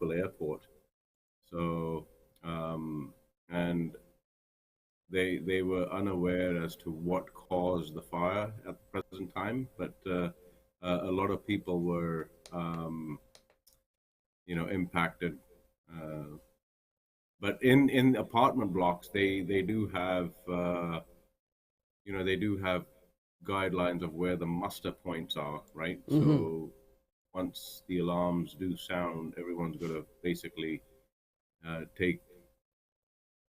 local airport. So, and they were unaware as to what caused the fire at the present time, but a lot of people were, impacted. Uh, but in apartment blocks, they do have, they do have guidelines of where the muster points are, right? Mm-hmm. So once the alarms do sound, everyone's got to basically take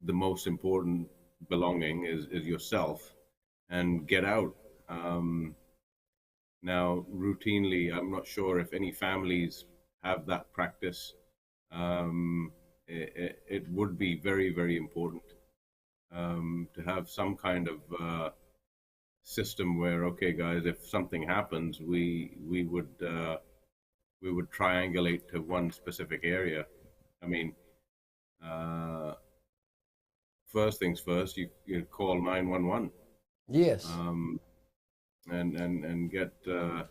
the most important belonging is yourself and get out. Um, Now, routinely, I'm not sure if any families have that practice. It would be very, very important to have some kind of system where, okay, guys, if something happens, we would triangulate to one specific area. I mean, uh, first things first, you call 911, Yes. um, and get the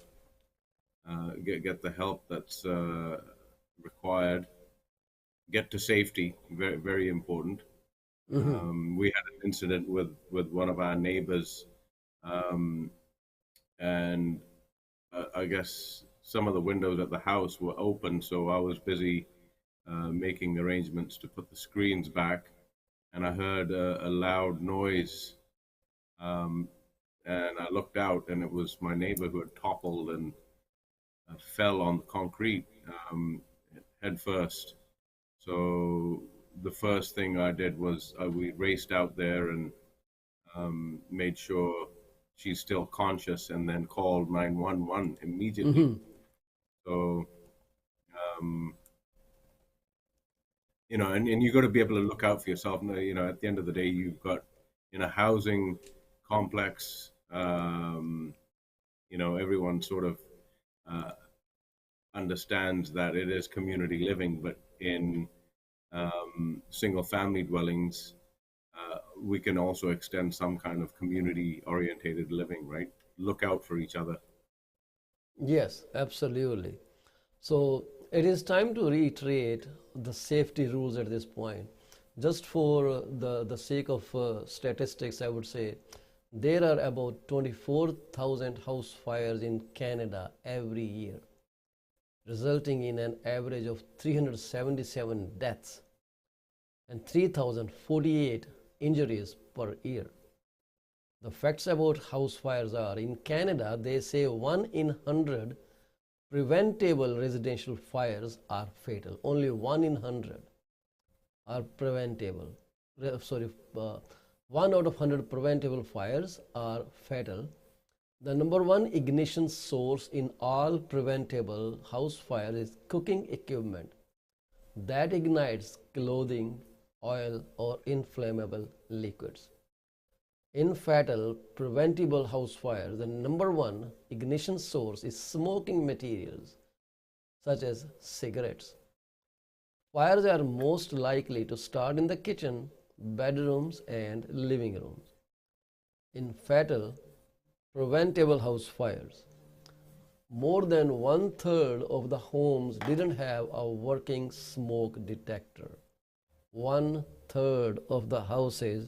help that's required. Get to safety, very very important. Mm-hmm. We had an incident with one of our neighbors, um, and I guess some of the windows at the house were open, so I was busy making arrangements to put the screens back, and I heard a loud noise, um, and I looked out, and it was my neighbor who had toppled and fell on the concrete head first. So the first thing I did was we raced out there and made sure she's still conscious, and then called 911 immediately. Mm-hmm. So, um, and you got to be able to look out for yourself. At the end of the day, you've got in a housing complex, everyone sort of uh, understands that it is community living, but in single family dwellings, we can also extend some kind of community orientated living, right? Look out for each other. Yes, absolutely. So it is time to reiterate the safety rules at this point. Just for the sake of statistics, I would say there are about 24,000 house fires in Canada every year, resulting in an average of 377 deaths and 3,048 injuries per year. The facts about house fires are in Canada, they say 1 in 100 preventable residential fires are fatal. Only 1 in 100 are preventable. Sorry, 1 out of 100 preventable fires are fatal. The number one ignition source in all preventable house fires is cooking equipment that ignites clothing, oil, or inflammable liquids. In fatal preventable house fires, the number one ignition source is smoking materials such as cigarettes. Fires are most likely to start in the kitchen, bedrooms, and living rooms. In fatal preventable house fires, more than one third of the homes didn't have a working smoke detector. One third of the houses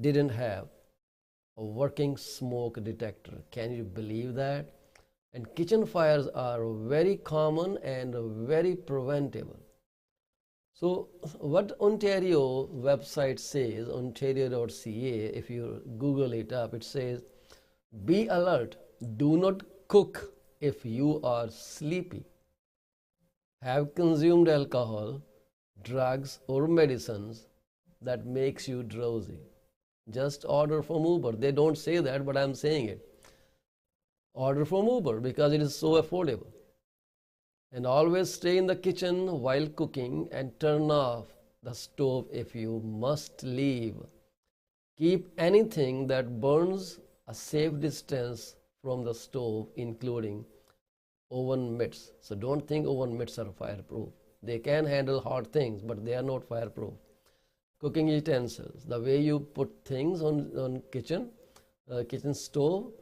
didn't have a working smoke detector. Can you believe that? And kitchen fires are very common and very preventable. So, what Ontario website says, ontario.ca, if you Google it up, it says, be alert, do not cook if you are sleepy, have consumed alcohol, drugs, or medicines that makes you drowsy. Just order from Uber. They don't say that, but I'm saying it. Order from Uber because it is so affordable. And always stay in the kitchen while cooking and turn off the stove if you must leave. Keep anything that burns a safe distance from the stove, including oven mitts. So don't think oven mitts are fireproof. They can handle hot things, but they are not fireproof. Cooking utensils, the way you put things on kitchen stove,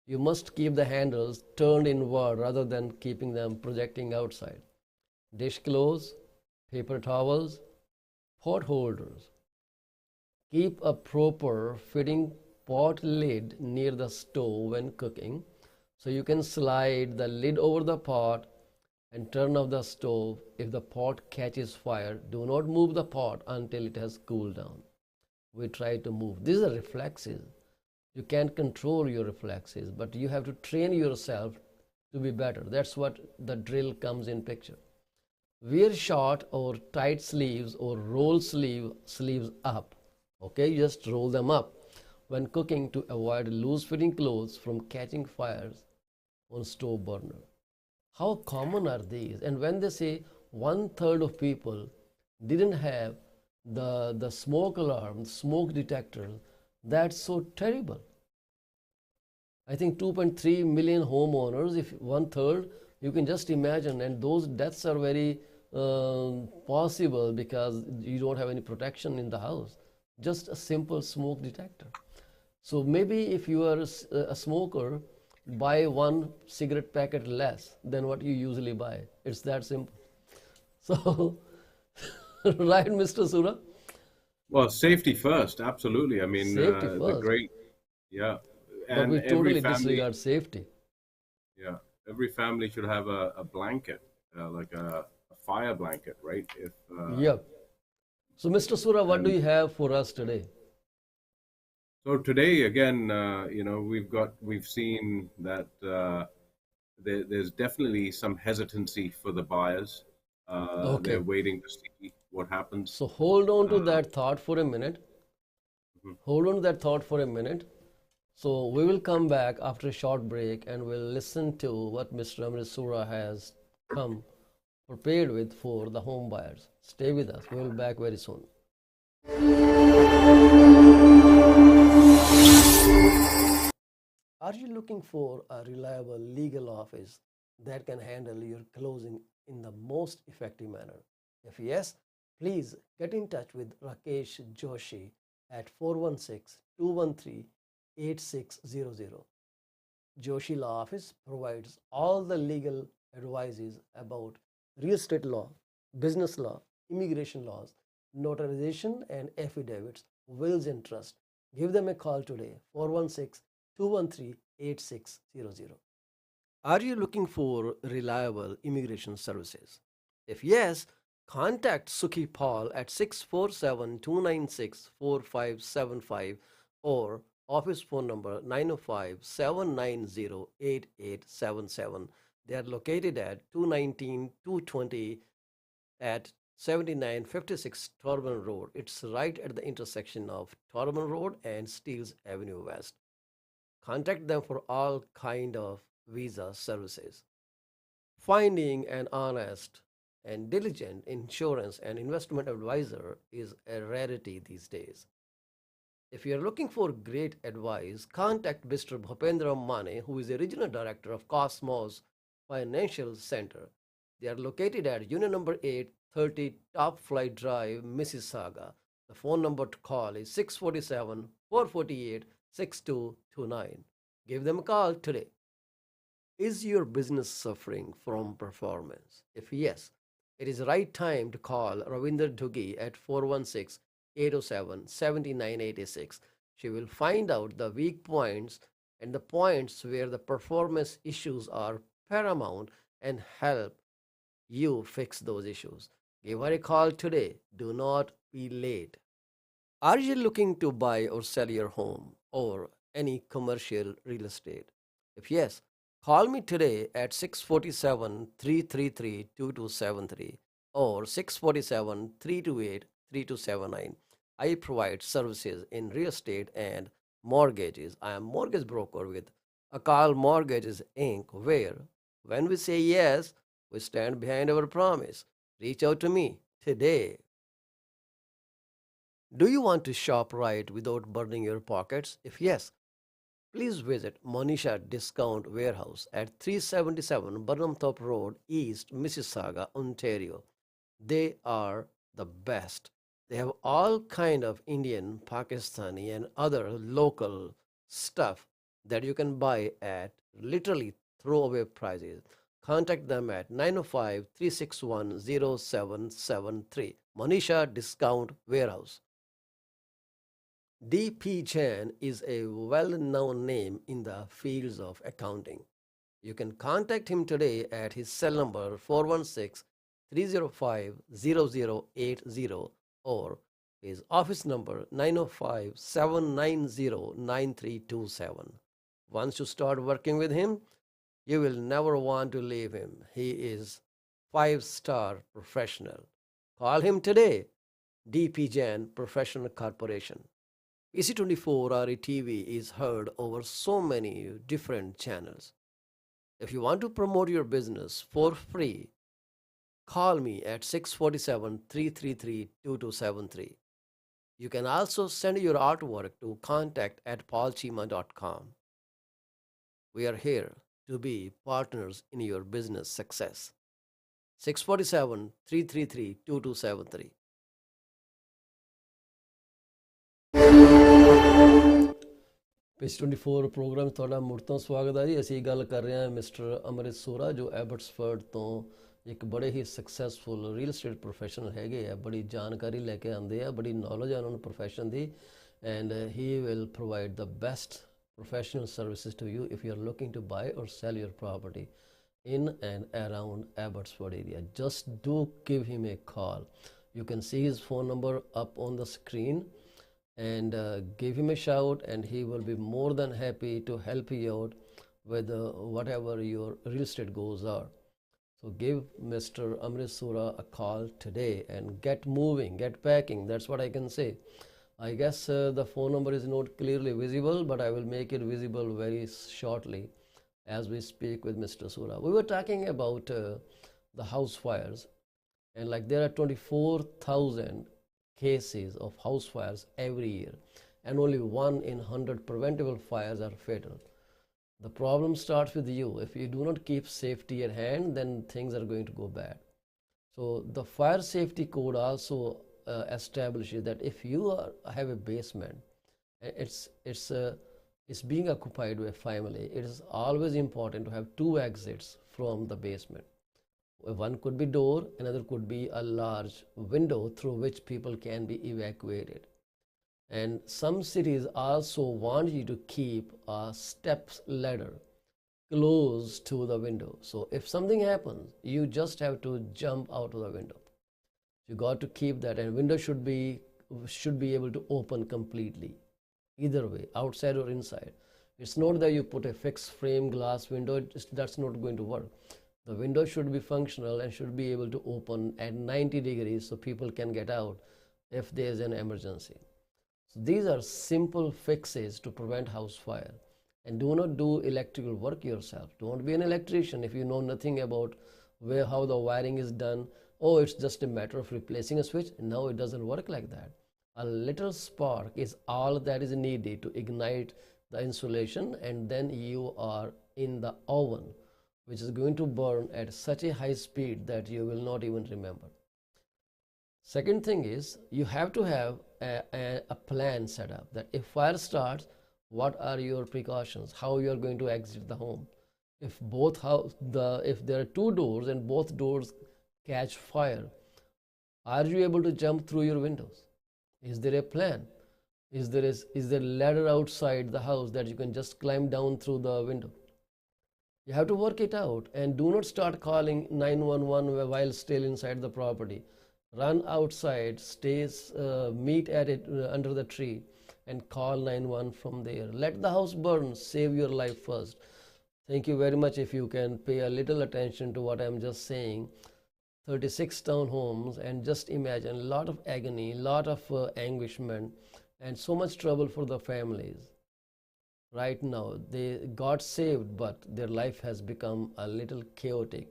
you must keep the handles turned inward rather than keeping them projecting outside. Dish clothes, paper towels, pot holders. Keep a proper fitting pot lid near the stove when cooking, so you can slide the lid over the pot and turn off the stove if the pot catches fire. Do not move the pot until it has cooled down. We try to move. These are reflexes. You can't control your reflexes, but you have to train yourself to be better. That's what the drill comes in picture. Wear short or tight sleeves or roll sleeves up. Okay, just roll them up when cooking to avoid loose fitting clothes from catching fires on stove burner. How common are these? And when they say one third of people didn't have the smoke alarm, smoke detector, that's so terrible. I think 2.3 million homeowners, if one third, you can just imagine, and those deaths are very possible because you don't have any protection in the house. Just a simple smoke detector. So maybe if you are a smoker, buy one cigarette packet less than what you usually buy. It's that simple. So, right, Mr. Sura? Well, safety first, absolutely. I mean, Safety the first. great, yeah, But and we every totally family, disregard safety. yeah, every family should have a blanket, like a fire blanket, right? If Yep. So, Mr. Sura, what do and you have for us today? so today again, we've seen that there's definitely some hesitancy for the buyers. They're Okay. waiting to see what happens. So, hold on to Uh, that thought for a minute. mhm. Hold on to that thought for a minute. So, we will come back after a short break and we'll listen to what Mr. Amrit Sura has come prepared with for the home buyers. Stay with us. We will be back very soon. Are you looking for a reliable legal office that can handle your closing in the most effective manner? If yes, please get in touch with Rakesh Joshi at 416 213 8600. Joshi Law Office provides all the legal advices about real estate law, business law, immigration laws, notarization and affidavits, wills and trust. Give them a call today, 416 213 8600. Are you looking for reliable immigration services? If yes, contact Sukhi Paul at 647 296 4575 or office phone number 905 790 8877. They are located at 219 220 at 7956 Torban Road. It's right at the intersection of Torban Road and Steeles Avenue West. Contact them for all kind of visa services. Finding an honest and diligent insurance and investment advisor is a rarity these days. If you are looking for great advice, contact Mr. Bhupendra Mane, who is the regional director of Cosmos Financial Center. They are located at Union number 830 Top Flight Drive, Mississauga. The phone number to call is 647 448 6229. Give them a call today. Is your business suffering from performance? If yes, it is the right time to call Ravinder Duggi at 416 807 7986. She will find out the weak points and the points where the performance issues are paramount and help you fix those issues. Give her a call today. Do not be late. Are you looking to buy or sell your home or any commercial real estate? If yes, call me today at 647 333 2273 or 647 328 3279. I provide services in real estate and mortgages. I am mortgage broker with Akal Mortgages Inc., where when we say yes, we stand behind our promise. Reach out to me today. Do you want to shop right without burning your pockets? If yes, please visit Monisha Discount Warehouse at 377 Burnhamthorpe Road, East Mississauga, Ontario. They are the best. They have all kind of Indian, Pakistani and other local stuff that you can buy at literally throwaway prices. Contact them at 905-361-0773. Manisha Discount Warehouse. D.P. Jain is a well-known name in the fields of accounting. You can contact him today at his cell number 416-305-0080 or his office number 905-790-9327. Once you start working with him, you will never want to leave him. He is 5-star professional. Call him today. D.P. Jain Professional Corporation. PC24 RETV is heard over so many different channels. If you want to promote your business for free, call me at 647-333-2273. You can also send your artwork to contact@paulchima.com. We are here to be partners in your business success. 647-333-2273. Page 24 programme ਤੁਹਾਡਾ ਮੁੜ ਤੋਂ ਸਵਾਗਤ ਹੈ ਜੀ। ਅਸੀਂ ਗੱਲ ਕਰ ਰਹੇ ਹਾਂ ਮਿਸਟਰ ਅਮਰਿਤ ਸੂਰਾ ਜੋ ਐਬਟਸਫਰਡ ਤੋਂ ਇੱਕ ਬੜੇ ਹੀ ਸਕਸੈਸਫੁਲ ਰੀਅਲ estate ਪ੍ਰੋਫੈਸ਼ਨਲ ਹੈਗੇ ਆ। ਬੜੀ ਜਾਣਕਾਰੀ ਲੈ ਕੇ ਆਉਂਦੇ ਆ, ਬੜੀ ਨੌਲੇਜ ਆ ਉਹਨਾਂ ਨੂੰ profession the, and he will provide the best professional services to you if you are looking to buy or sell your property in and around Abbotsford area. Just do give him a call. You can see his phone number up on the screen, and give him a shout, and he will be more than happy to help you out with whatever your real estate goals are. So give Mr. Amrit Sura a call today and get moving, get packing. That's what I can say. I guess the phone number is not clearly visible, but I will make it visible very shortly as we speak with Mr. Sura. We were talking about the house fires, and like there are 24,000 cases of house fires every year, and only 1 in 100 preventable fires are fatal. The problem starts with you. If you do not keep safety at hand, then things are going to go bad. So the fire safety code also establishes that if you have a basement, it's being occupied by a family, it is always important to have 2 exits from the basement. One could be door, another could be a large window through which people can be evacuated. And some cities also want you to keep a steps ladder close to the window. So if something happens, you just have to jump out of the window. You got to keep that, and window should be able to open completely, either way, outside or inside. It's not that you put a fixed frame glass window, that's not going to work. The window should be functional and should be able to open at 90 degrees so people can get out if there is an emergency. So these are simple fixes to prevent house fire. And do not do electrical work yourself. Don't be an electrician if you know nothing about how the wiring is done. Oh, it's just a matter of replacing a switch. No, it doesn't work like that. A little spark is all that is needed to ignite the insulation, and then you are in the oven, which is going to burn at such a high speed that you will not even remember. Second thing is, you have to have a plan set up that if fire starts, what are your precautions, how you are going to exit the home. If if there are 2 doors and both doors catch fire, are you able to jump through your windows? Is there a plan? Is there a ladder outside the house that you can just climb down through the window? You have to work it out, and do not start calling 911 while still inside the property. Run outside, meet at it under the tree, and call 911 from there. Let the house burn, save your life first. Thank you very much if you can pay a little attention to what I'm just saying. 36 townhomes, and just imagine a lot of agony, a lot of anguishment, and so much trouble for the families. Right now, they got saved, but their life has become a little chaotic.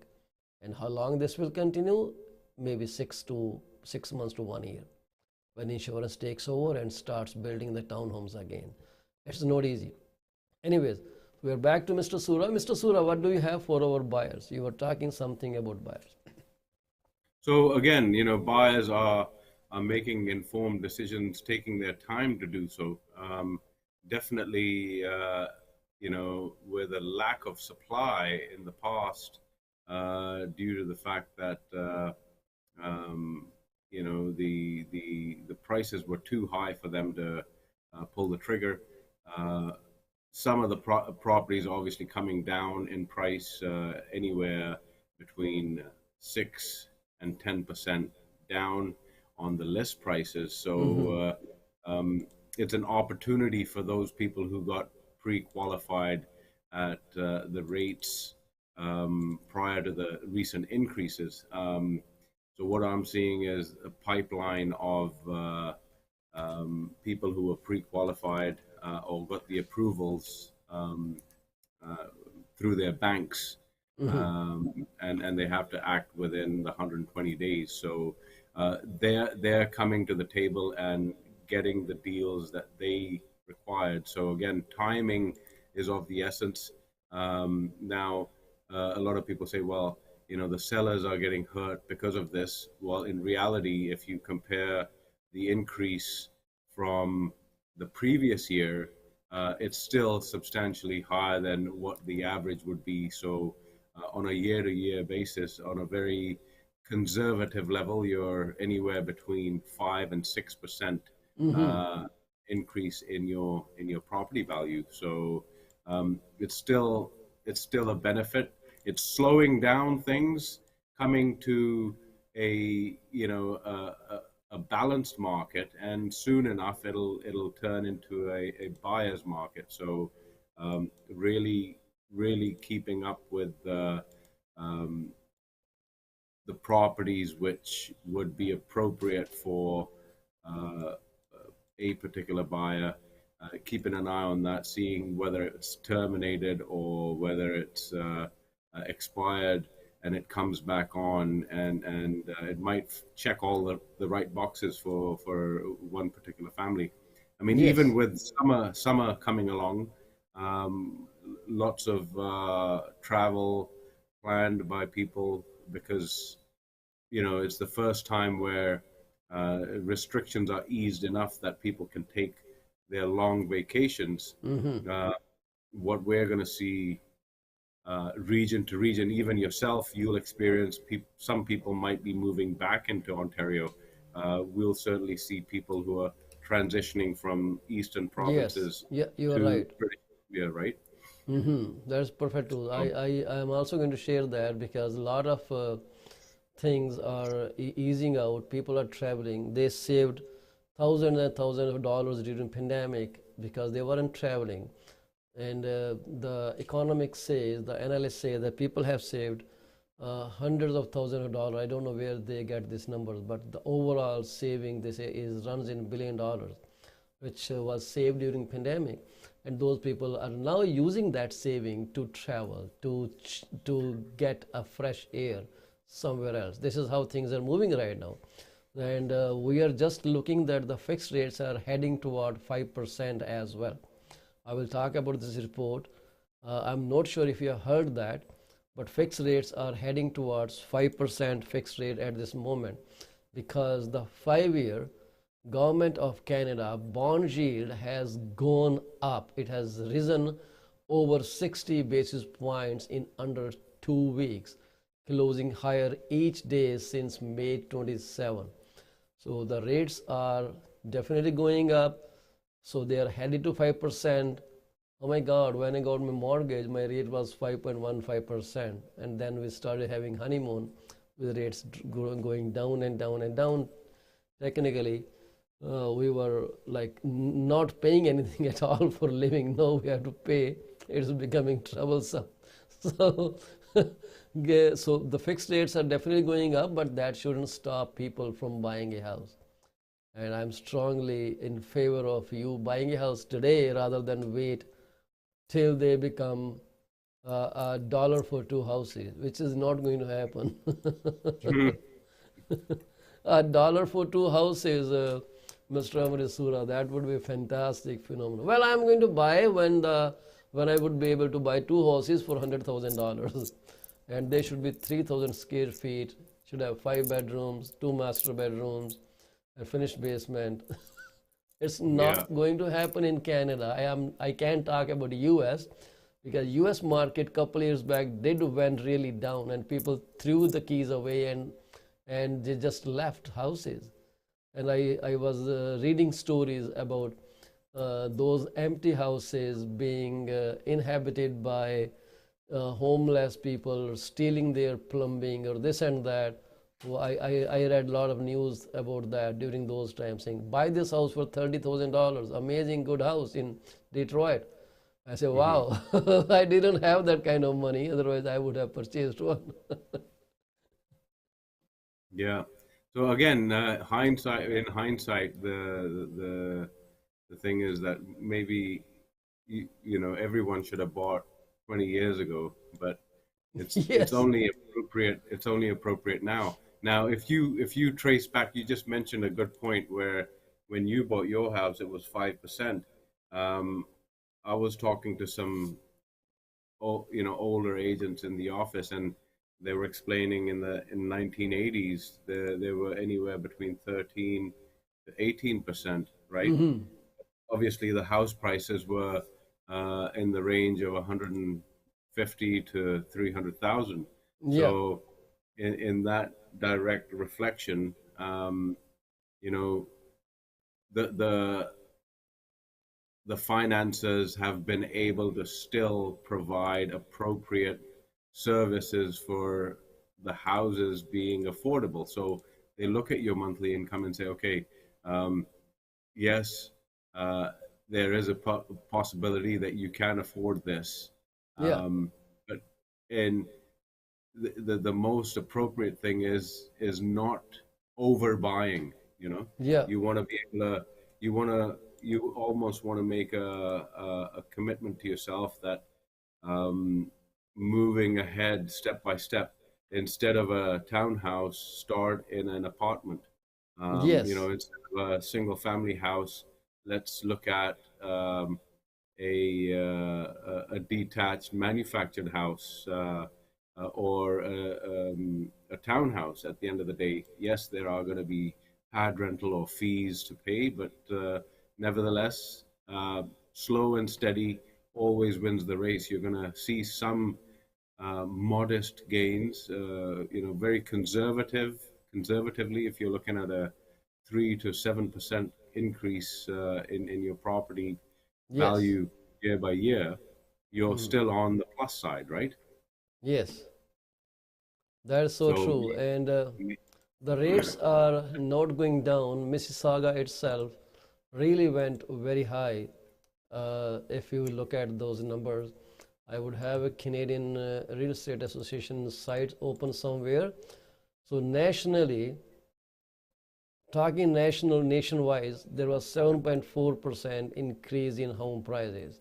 And how long this will continue? Maybe 6 months to 1 year, when insurance takes over and starts building the townhomes again. It's not easy. Anyways, we are back to Mr. Sura. Mr. Sura, what do you have for our buyers? You were talking something about buyers. So again, buyers are making informed decisions, taking their time to do so. Definitely, with a lack of supply in the past, due to the fact that um, the prices were too high for them to pull the trigger. Uh, some of the properties obviously coming down in price, anywhere between 6 and 10% down on the list prices. Mm-hmm. So it's an opportunity for those people who got pre-qualified at the rates prior to the recent increases. So what I'm seeing is a pipeline of people who are pre-qualified or got the approvals uh, through their banks, Mm-hmm. and they have to act within the 120 days. So they're coming to the table and getting the deals that they required. So again, timing is of the essence. Now, a lot of people say, well, the sellers are getting hurt because of this. Well, in reality, if you compare the increase from the previous year, it's still substantially higher than what the average would be. So, on a year to year basis, on a very conservative level, you're anywhere between 5 and 6% Mm-hmm. uh, increase in your property value. So it's still a benefit. It's slowing down things, coming to a balanced market, and soon enough it'll turn into a buyer's market. So really, really keeping up with um, the properties which would be appropriate for uh, a particular buyer, keeping an eye on that, seeing whether it's terminated or whether it's expired, and it comes back on, and it might check all the right boxes for one particular family. I mean, even Yes. with summer coming along, um, lots of travel planned by people because it's the first time where restrictions are eased enough that people can take their long vacations. Mm-hmm. Uh, what we're going to see region to region, even yourself, you'll experience some people might be moving back into Ontario. We'll certainly see people who are transitioning from eastern Yes. provinces Yeah, you are to right. British Columbia, right? Mm-hmm. That's perfect too. So, I am also going to share that because a lot of things are easing out. People are traveling. They saved thousands and thousands of dollars during pandemic because they weren't traveling. And the economics says, the analysts say that people have saved hundreds of thousands of dollars. I don't know where they get these numbers, but the overall saving they say is runs in $1 billion, which was saved during pandemic. And those people are now using that saving to travel, to get a fresh air somewhere else. This is how things are moving right now. And we are just looking that the fixed rates are heading toward 5% as well. I will talk about this report. I'm not sure if you have heard that, but fixed rates are heading towards 5% fixed rate at this moment because the 5-year Government of Canada bond yield has gone up. It has risen over 60 basis points in under 2 weeks, closing higher each day since May 27. So the rates are definitely going up. So they are headed to 5%. Oh my God, when I got my mortgage, my rate was 5.15%. And then we started having honeymoon with rates going down and down and down. Technically, we were like not paying anything at all for living. Now we have to pay. It's becoming troublesome. So, yeah, so the fixed rates are definitely going up, but that shouldn't stop people from buying a house. And I'm strongly in favor of you buying a house today rather than wait till they become a dollar for two houses, which is not going to happen. A dollar for two houses, Mr. Amrit Sura, that would be a fantastic phenomenon. Well, I'm going to buy when I would be able to buy two houses for $100,000, and they should be 3,000 square feet. Should have 5 bedrooms, two master bedrooms, a finished basement. It's yeah. not going to happen in Canada. I can't talk about the US because US market couple years back did went really down, and people threw the keys away, and they just left houses. And I was reading stories about those empty houses being inhabited by homeless people stealing their plumbing or this and that. So I read a lot of news about that during those times, saying buy this house for $30,000, amazing good house in Detroit. I said, Hmm. wow, I didn't have that kind of money, otherwise I would have purchased one. Yeah. So again, hindsight. In hindsight, the thing is that maybe everyone should have bought 20 years ago, but it's Yes, only appropriate. It's only appropriate now. Now, if you trace back, you just mentioned a good point where when you bought your house, it was 5%. Um, I was talking to some older agents in the office, and they were explaining in 1980s there were anywhere between 13 to 18%, right? Obviously the house prices were in the range of 150 to 300,000. yeah, So in that direct reflection, you know the the finances have been able to still provide appropriate services for the houses being affordable. So they look at your monthly income and say, okay, um, yes, uh, there is a possibility that you can afford this. yeah, But in the most appropriate thing is not overbuying. yeah, You want to be able to, you almost want to make a commitment to yourself that um, moving ahead step by step, instead of a townhouse, start in an apartment. yes, Instead of a single family house, let's look at a detached manufactured house, or a townhouse. At the end of the day, yes, there are going to be pad rental or fees to pay, but nevertheless, slow and steady always wins the race. You're going to see some modest gains, very conservatively, if you're looking at a 3 to 7% increase in your property yes, value year by year, you're still on the plus side, right? yes. That's so So, true. And we- the rates are not going down. Mississauga itself really went very high. If you look at those numbers, I would have a Canadian Real Estate Association site open somewhere. So nationally, talking nationwide, there was 7.4% increase in home prices.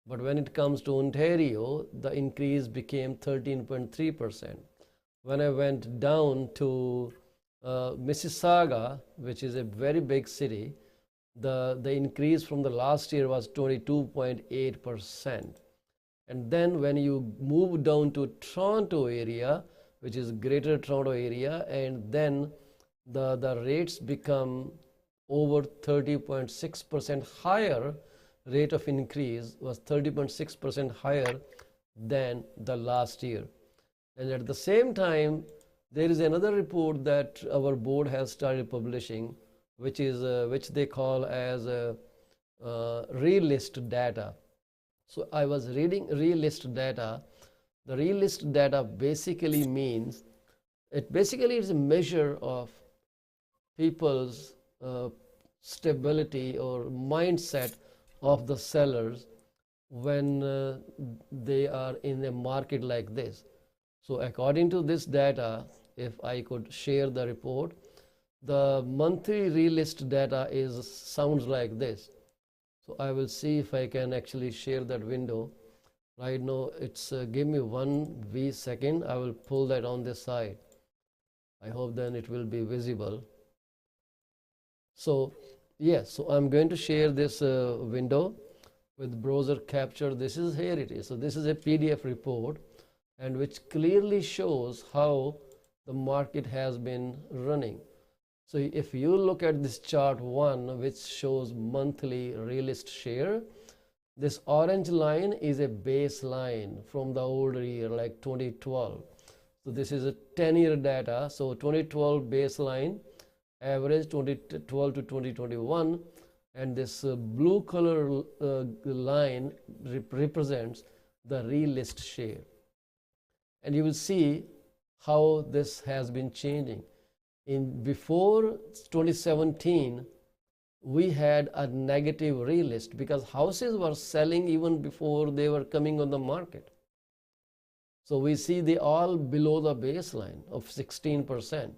But when it comes to Ontario, the increase became 13.3%. When I went down to Mississauga, which is a very big city, the increase from the last year was 22.8%. And then when you move down to Toronto area, which is Greater Toronto area, and then the rates become over 30.6% higher. Rate of increase was 30.6% higher than the last year. And at the same time, there is another report that our board has started publishing, which they call as realist data. So I was reading realist data. The realist data basically means, it basically is a measure of people's stability or mindset of the sellers when they are in a market like this. So according to this data, if I could share the report, the monthly realist data is sounds like this. So I will see if I can actually share that window. Right now, it's give me 1 second. I will pull that on this side. I hope then it will be visible. So yes, so I'm going to share this window with browser capture. This is, here it is. So this is a PDF report, and which clearly shows how the market has been running. So if you look at this chart one, which shows monthly realist share, This orange line is a baseline from the older year, like 2012. So this is a 10-year data. So 2012 baseline, average 2012 to 2021, and this blue color line represents the relist share. And you will see how this has been changing. In before 2017, we had a negative relist because houses were selling even before they were coming on the market. So we see they all below the baseline of 16%.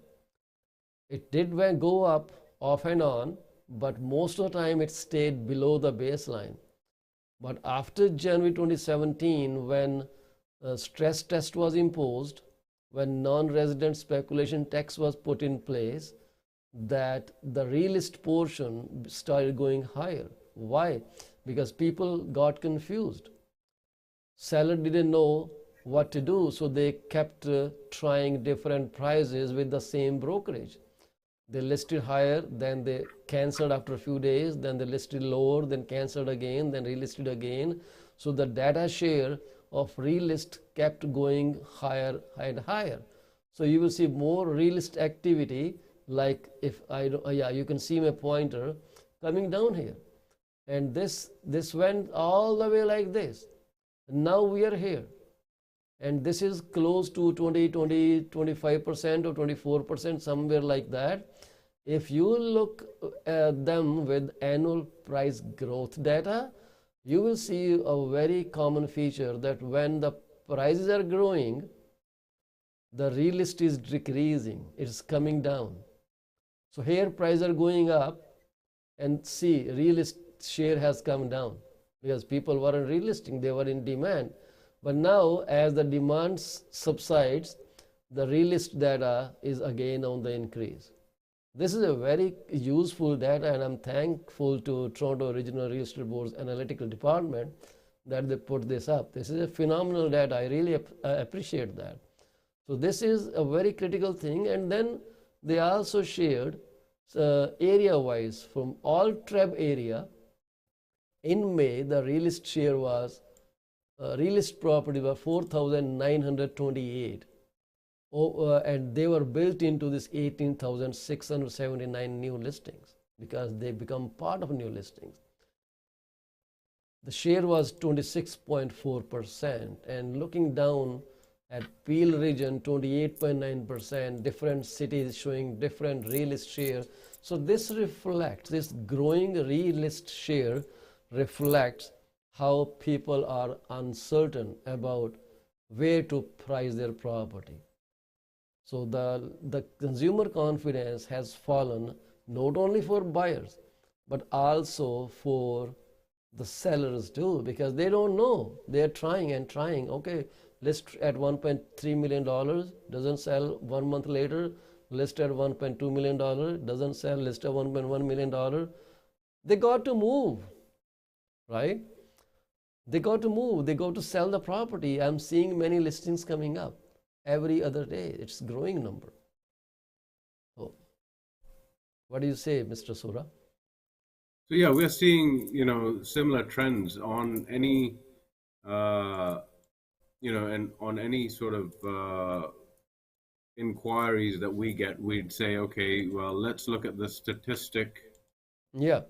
It did go up off and on, but most of the time it stayed below the baseline. But after January 2017, when a stress test was imposed, when non-resident speculation tax was put in place, that the realist portion started going higher. Why? Because people got confused. Seller didn't know what to do, so they kept trying different prices with the same brokerage. They listed higher, then they canceled after a few days, then they listed lower, then canceled again, then relisted again. So the data share of relist kept going higher and higher. So you will see more relist activity, like if I yeah, you can see my pointer coming down here, and this went all the way like this. Now we are here, and this is close to 25% or 24%, somewhere like that. If you look at them with annual price growth data, you will see a very common feature that when the prices are growing, the realist is decreasing, it's coming down. So here prices are going up, and see, realist share has come down because people weren't relisting, they were in demand. But now as the demand subsides, the realist data is again on the increase. This is a very useful data, and I'm thankful to Toronto Regional Real Estate Board's analytical department that they put this up. This is a phenomenal data. I really appreciate that. So this is a very critical thing. And then they also shared area-wise from all TREB area. In May, the realist share was, realist property was 4,928. And they were built into this 18,679 new listings because they become part of new listings. The share was 26.4%, and looking down at Peel region, 28.9%, different cities showing different realist share. So this reflects, this growing realist share reflects how people are uncertain about where to price their property. So the consumer confidence has fallen not only for buyers, but also for the sellers too, because they don't know. They're trying and trying. Okay, list at $1.3 million, doesn't sell. 1 month later, list at $1.2 million, doesn't sell. List at $1.1 million. They got to move, right? They got to move. They got to sell the property. I'm seeing many listings coming up every other day. It's growing number. So what do you say, Mr. Sura? So yeah, we're seeing, similar trends on any, and on any sort of inquiries that we get. We'd say, okay, well, let's look at the Yeah.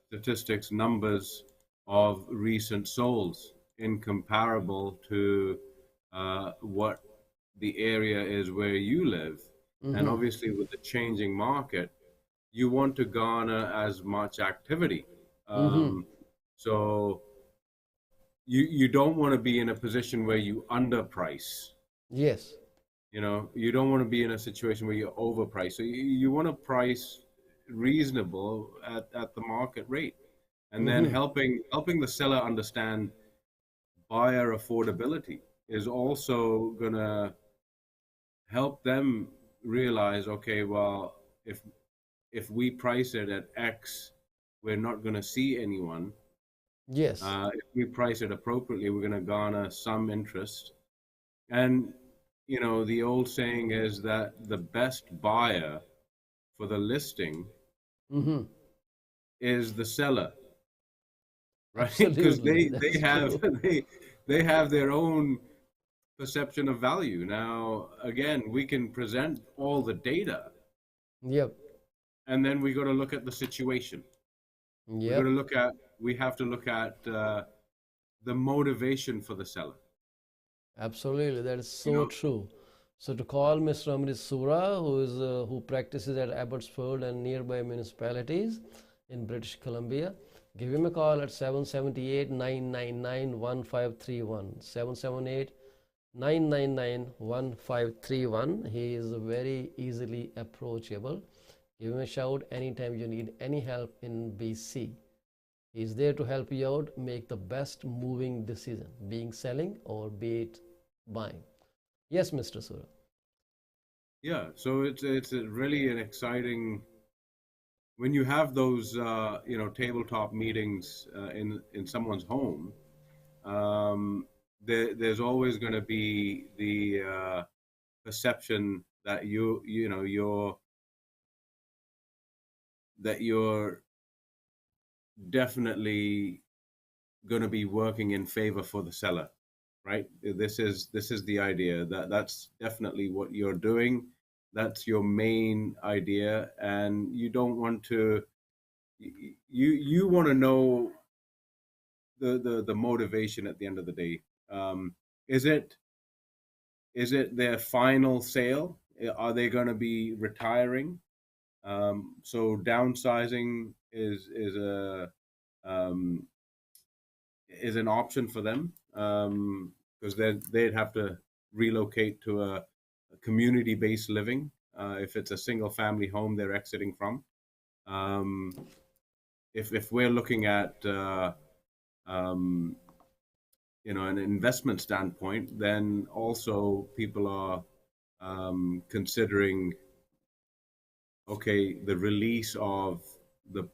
statistics numbers of recent solds in comparable to what the area is where you live. And obviously with the changing market, you want to garner as much activity. So you don't want to be in a position where you underprice. Yes. You don't want to be in a situation where you overprice. So you want to price reasonable at the market rate, and then helping the seller understand buyer affordability is also gonna help them realize, okay, well, if we price it at X, we're not going to see anyone. Yes. If we price it appropriately, we're going to garner some interest. And, the old saying is that the best buyer for the listing is the seller. right? Because Absolutely, they that's have true. they have their own perception of value. Now, again, we can present all the data, Yep, and then we got to look at the situation. We got to yep, look at we have to look at the motivation for the seller. absolutely. That is You so know, true. So to call Mr. Amrit Sura, who practices at Abbotsford and nearby municipalities in British Columbia, give him a call at 778-999-1531. 778-999-1531. He is very easily approachable. Give him a shout anytime you need any help in BC. He is there to help you out, make the best moving decision, being selling or be it buying. Yes, Mr. Sura. yeah. So it's really an exciting when you have those tabletop meetings in someone's home. There's always going to be the perception that you're definitely going to be working in favor for the seller, right? This is the idea that's definitely what you're doing. That's your main idea, and you don't want to. You want to know the motivation at the end of the day. Is it their final sale? Are they going to be retiring? So downsizing um, is an option for them because they'd have to relocate to a community-based living if it's a single-family home they're exiting from. Um, if we're looking at um, an investment standpoint, then also people are considering, okay, the release of the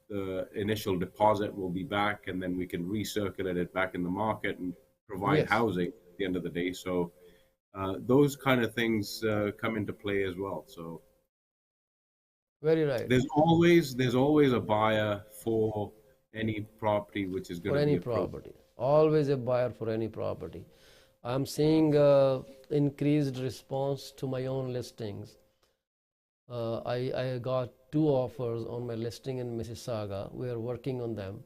initial deposit will be back, and then we can recirculate it back in the market and provide Yes, housing at the end of the day. So those kind of things come into play as well. So very right. there's always a buyer for any property which is going For to be any approached. property, always a buyer for any property. I'm seeing increased response to my own listings. I got two offers on my listing in Mississauga. We are working on them.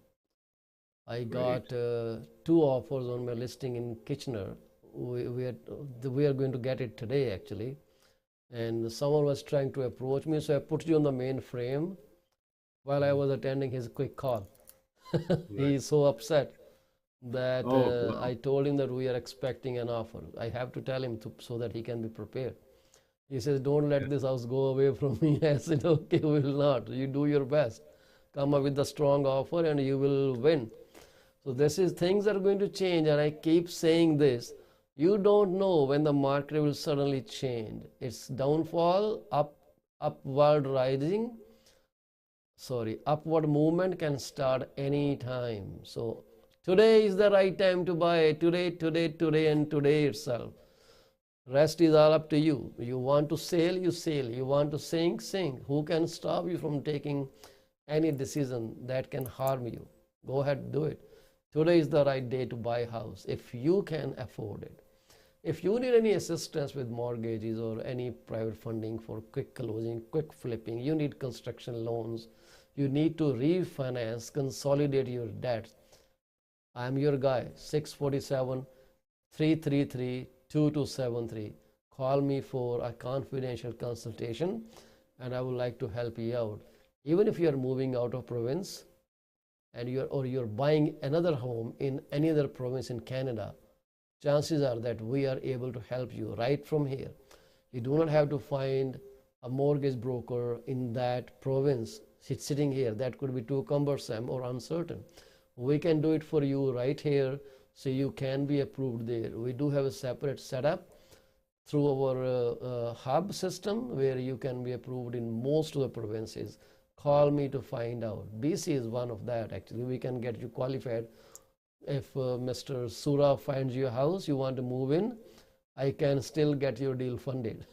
I Great. got two offers on my listing in Kitchener. We are going to get it today actually. And someone was trying to approach me, so I put you on the main frame while I was attending his quick call. He Right. is so upset that Oh, I wow. told him that we are expecting an offer. I have to tell him so that he can be prepared. He says, "Don't let Yeah. this house go away from me." I said, "Okay, we will not. You do your best. Come up with a strong offer and you will win." So this is things are going to change, and I keep saying this. You don't know when the market will suddenly change. Its downfall, upward rising, upward movement can start any time. So today is the right time to buy. Today, and today itself. Rest is all up to you. You want to sail, you sail. You want to sing, sing. Who can stop you from taking any decision that can harm you? Go ahead, do it. Today is the right day to buy a house if you can afford it. If you need any assistance with mortgages or any private funding for quick closing, quick flipping, you need construction loans, you need to refinance, consolidate your debt, I am your guy, 647 333 2273. Call me for a confidential consultation and I would like to help you out. Even if you are moving out of province and you're buying another home in any other province in Canada, chances are that we are able to help you right from here. You do not have to find a mortgage broker in that province sitting here. That could be too cumbersome or uncertain. We can do it for you right here so you can be approved there. We do have a separate setup through our hub system where you can be approved in most of the provinces. Call me to find out. BC is one of that actually. We can get you qualified. If Mr. Sura finds you a house you want to move in, I can still get your deal funded.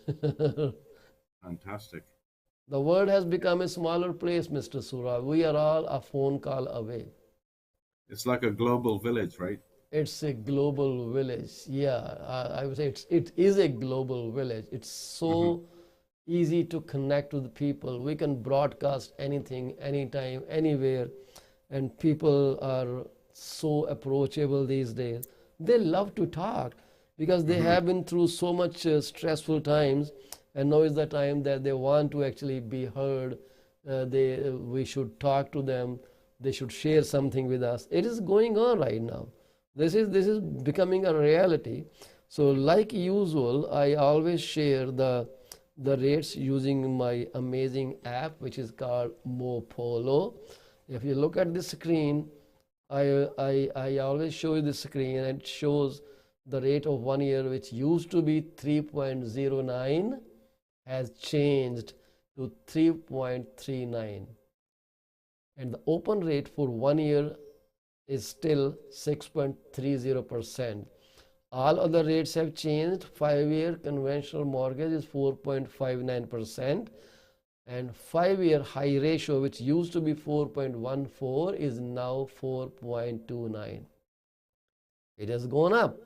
Fantastic. The world has become a smaller place, Mr. Sura. We are all a phone call away. It's like a global village, right? It's a global village. Yeah, I would say it is a global village. It's Hmm. so easy to connect with people. We can broadcast anything, anytime, anywhere, and people are so approachable these days. They love to talk because they Hmm. have been through so much stressful times, and now is the time that they want to actually be heard. We should talk to them. They should share something with us. It is going on right now. This is becoming a reality. So like usual, I always share the rates using my amazing app, which is called Mopolo. If you look at the screen, I always show you the screen, and it shows the rate of 1 year, which used to be 3.09, has changed to 3.39, and the open rate for 1 year is still 6.30%. All other rates have changed. 5 year conventional mortgage is 4.59%, and 5 year high ratio, which used to be 4.14, is now 4.29. It has gone up.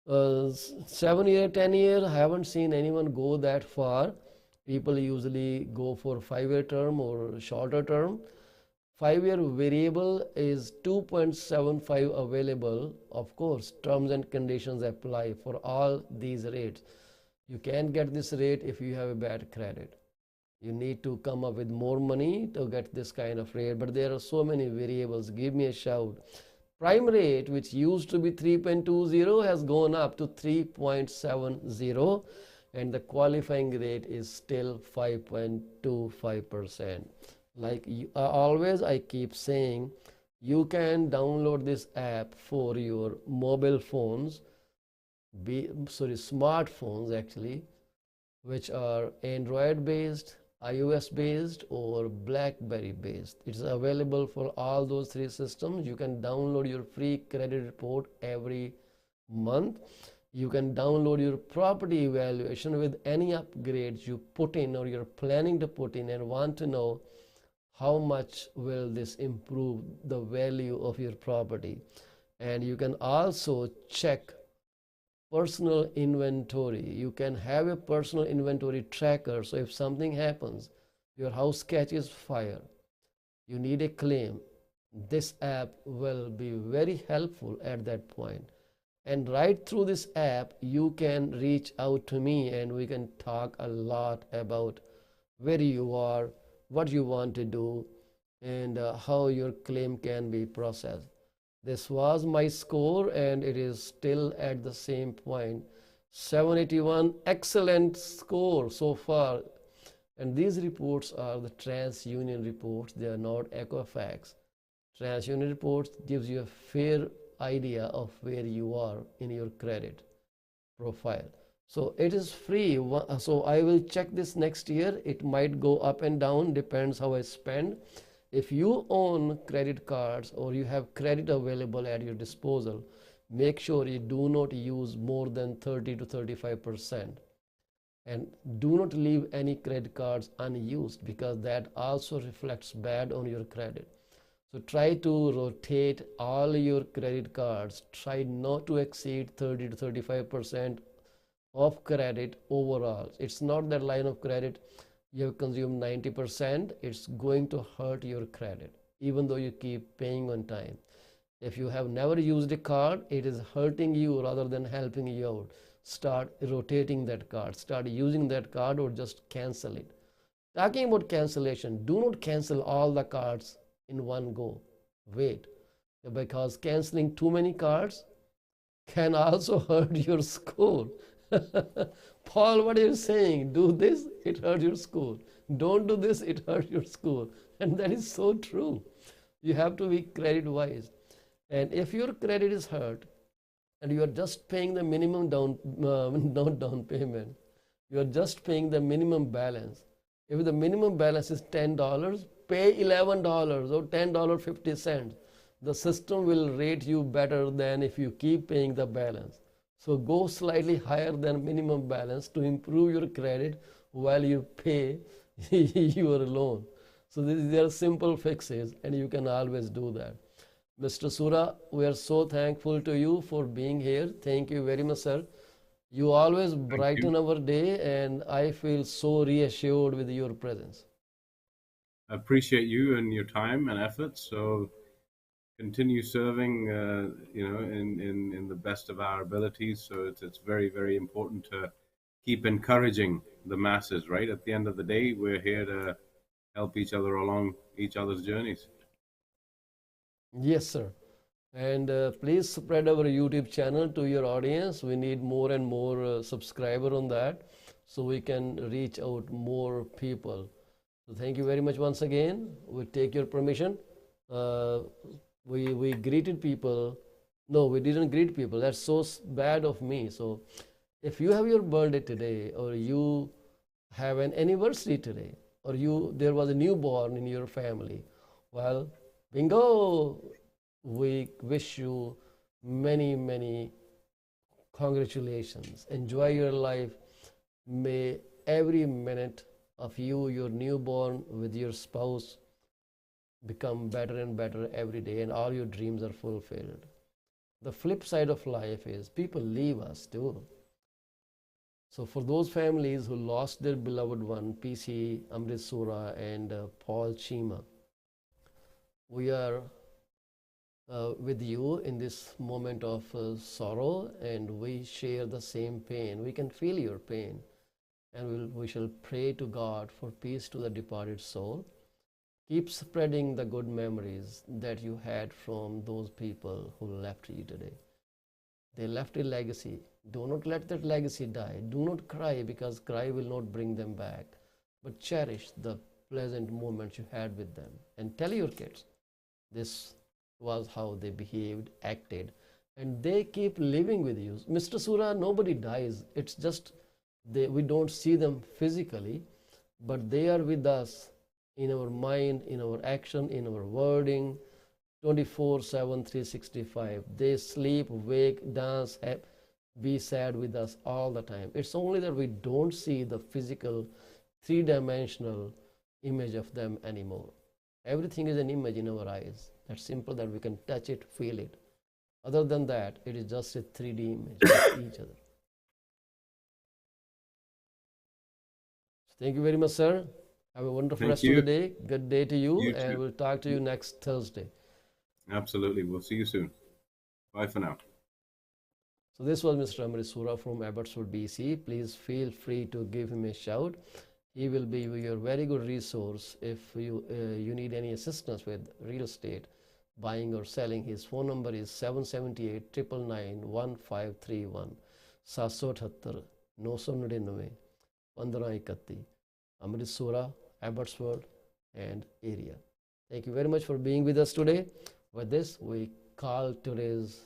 7 year, 10 year, I haven't seen anyone go that far. People usually go for 5 year term or shorter term. 5 year variable is 2.75 available. Of course, terms and conditions apply for all these rates. You can't get this rate if you have a bad credit. You need to come up with more money to get this kind of rate, but there are so many variables. Give me a shout. Prime rate, which used to be 3.20, has gone up to 3.70, and the qualifying rate is still 5.25%. Like always, I keep saying, you can download this app for your mobile phones, smartphones actually, which are Android based, iOS based, or BlackBerry based. It's available for all those three systems. You can download your free credit report every month. You can download your property evaluation with any upgrades you put in or you're planning to put in and want to know how much will this improve the value of your property. And you can also check personal inventory. You can have a personal inventory tracker. So if something happens, your house catches fire, you need a claim, this app will be very helpful at that point. And right through this app, you can reach out to me and we can talk a lot about where you are, what you want to do, and how your claim can be processed. This was my score, and it is still at the same point. 781, excellent score so far. And these reports are the TransUnion reports, they are not Equifax. TransUnion reports gives you a fair idea of where you are in your credit profile. So it is free. So I will check this next year. It might go up and down, depends how I spend. If you own credit cards or you have credit available at your disposal, make sure you do not use more than 30 to 35%. And do not leave any credit cards unused, because that also reflects bad on your credit. So try to rotate all your credit cards. Try not to exceed 30 to 35% of credit overall. It's not that line of credit you have consumed 90%, it's going to hurt your credit even though you keep paying on time. If you have never used a card, it is hurting you rather than helping you out. Start rotating that card, start using that card, or just cancel it. Talking about cancellation, do not cancel all the cards in one go. Wait, because canceling too many cards can also hurt your score. Paul, what are you saying? Do this, it hurts your score. Don't do this, it hurts your score. And that is so true. You have to be credit wise. And if your credit is hurt and you are just paying the minimum not down payment, you are just paying the minimum balance. If the minimum balance is $10, pay $11 or $10.50. The system will rate you better than if you keep paying the balance. So go slightly higher than minimum balance to improve your credit while you pay your loan. So there are simple fixes, and you can always do that. Mr. Sura, we are so thankful to you for being here. Thank you very much, sir. You always Thank you. brighten our day, and I feel so reassured with your presence. I appreciate you and your time and effort. So continue serving, in the best of our abilities. So it's very, very important to keep encouraging the masses, right? At the end of the day, we're here to help each other along each other's journeys. Yes, sir. And please spread our YouTube channel to your audience. We need more and more subscriber on that so we can reach out more people. So thank you very much once again. We take your permission. Uh, we greeted people. No, we didn't greet people. That's so bad of me. So if you have your birthday today, or you have an anniversary today, or there was a newborn in your family, well, bingo, we wish you many, many congratulations. Enjoy your life. May every minute of you, your newborn, with your spouse, become better and better every day, and all your dreams are fulfilled. The flip side of life is people leave us too. So for those families who lost their beloved one, PC, Amrit Sura, and Paul Chima, we are with you in this moment of sorrow, and we share the same pain. We can feel your pain, and we shall pray to God for peace to the departed soul. Keep spreading the good memories that you had from those people who left you today. They left a legacy. Do not let that legacy die. Do not cry, because cry will not bring them back. But cherish the pleasant moments you had with them. And tell your kids this was how they behaved, acted, and they keep living with you. Mr. Sura, nobody dies. It's just we don't see them physically, but they are with us in our mind, in our action, in our wording, 24/7, 365. They sleep, wake, dance, be sad with us all the time. It's only that we don't see the physical, three-dimensional image of them anymore. Everything is an image in our eyes. That's simple, that we can touch it, feel it. Other than that, it is just a 3D image of each other. So thank you very much, sir. Have a wonderful Thank rest of you. the day. Good day to you, You and too. we'll talk to you next Thursday. Absolutely. We'll see you soon. Bye for now. So this was Mr. Amrit Sura from Abbotsford, BC. Please feel free to give him a shout. He will be your very good resource if you need any assistance with real estate, buying or selling. His phone number is 778 999 1531, 778 999 1531. Amrit Sura, Abbotsford and area. Thank you very much for being with us today. With this, we call today's